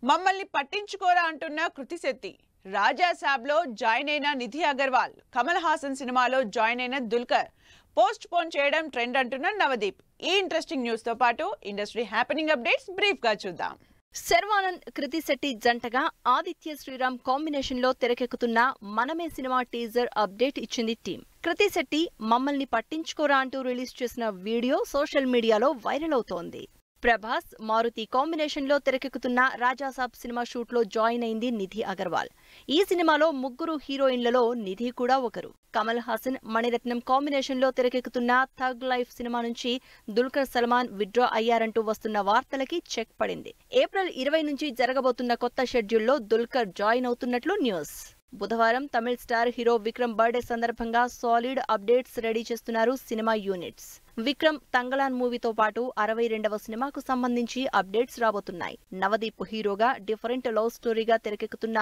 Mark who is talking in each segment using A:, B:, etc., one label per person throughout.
A: మమ్మల్ని పట్టించుకోరా అంటున్న కృతి శెట్టి, రాజా సాబ్లో జాయిన్ అయిన నిధి అగర్వాల్, కమల్ హాసన్ సినిమాలో జాయిన్ అయిన దుల్కర్ పోస్ట్ పోన్ చేయడం ట్రెండ్ అంటున్న నవదీప్. ఈ ఇంట్రెస్టింగ్ న్యూస్ తో పాటు ఇండస్ట్రీ హ్యాపెనింగ్ అప్డేట్స్ బ్రీఫ్ గా చూద్దాం.
B: శర్వానంద్, కృతి శెట్టి జంటగా ఆదిత్య శ్రీరామ్ కాంబినేషన్ లో తెరకెక్కుతున్న మనమే సినిమా టీజర్ అప్డేట్ ఇచ్చింది టీం. కృతి శెట్టి మమ్మల్ని పట్టించుకోరా అంటూ రిలీజ్ చేసిన వీడియో సోషల్ మీడియాలో వైరల్ అవుతోంది. ప్రభాస్, మారుతి కాంబినేషన్ లో తెరకెక్కుతున్న రాజాసాబ్ సినిమా షూట్ లో జాయిన్ అయింది నిధి అగర్వాల్. ఈ సినిమాలో ముగ్గురు హీరోయిన్లలో నిధి కూడా ఒకరు. కమల్ హాసన్, మణిరత్నం కాంబినేషన్ లో తెరకెక్కుతున్న థగ్ లైఫ్ సినిమా నుంచి దుల్కర్ సల్మాన్ విత్డ్రా అయ్యారంటూ వస్తున్న వార్తలకి చెక్ పడింది. ఏప్రిల్ 20 నుంచి జరగబోతున్న కొత్త షెడ్యూల్లో దుల్కర్ జాయిన్ అవుతున్నట్లు న్యూస్. బుధవారం తమిళ స్టార్ హీరో విక్రమ్ బర్త్డే సందర్భంగా సాలిడ్ అప్డేట్స్ రెడీ చేస్తున్నారు సినిమా యూనిట్స్. విక్రమ్ తంగలాన్ మూవీతో పాటు 62వ సినిమాకు సంబంధించి అప్డేట్స్ రాబోతున్నాయి. నవదీప్ హీరోగా డిఫరెంట్ లవ్ స్టోరీగా తెరకెక్కుతున్న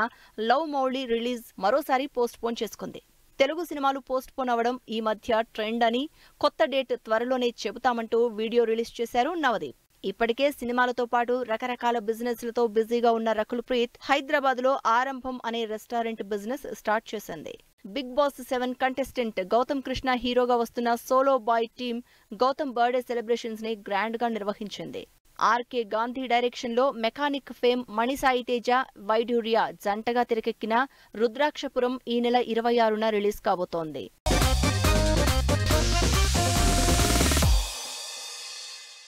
B: లవ్ మౌళి రిలీజ్ మరోసారి పోస్ట్ పోన్ చేసుకుంది. తెలుగు సినిమాలు పోస్ట్ పోన్ అవడం ఈ మధ్య ట్రెండ్ అని, కొత్త డేట్ త్వరలోనే చెబుతామంటూ వీడియో రిలీజ్ చేశారు నవదీప్. ఇప్పటికే సినిమాలతో పాటు రకరకాల బిజినెస్లతో బిజీగా ఉన్న రకుల్ ప్రీత్ హైదరాబాద్ లో ఆరంభం అనే రెస్టారెంట్ బిజినెస్ స్టార్ట్ చేసింది. Bigg Boss 7 contestant Gautham Krishna హీరోగా వస్తున్న Solo Boy team Gautham birthday celebrations ని గ్రాండ్ గా నిర్వహించింది. ఆర్కే గాంధీ డైరెక్షన్ లో మెకానిక్ ఫేమ్ మణిసాయి తేజ, వైడ్యూరియా జంటగా తెరకెక్కిన రుద్రాక్షపురం ఈ నెల 26న రిలీజ్ కాబోతోంది.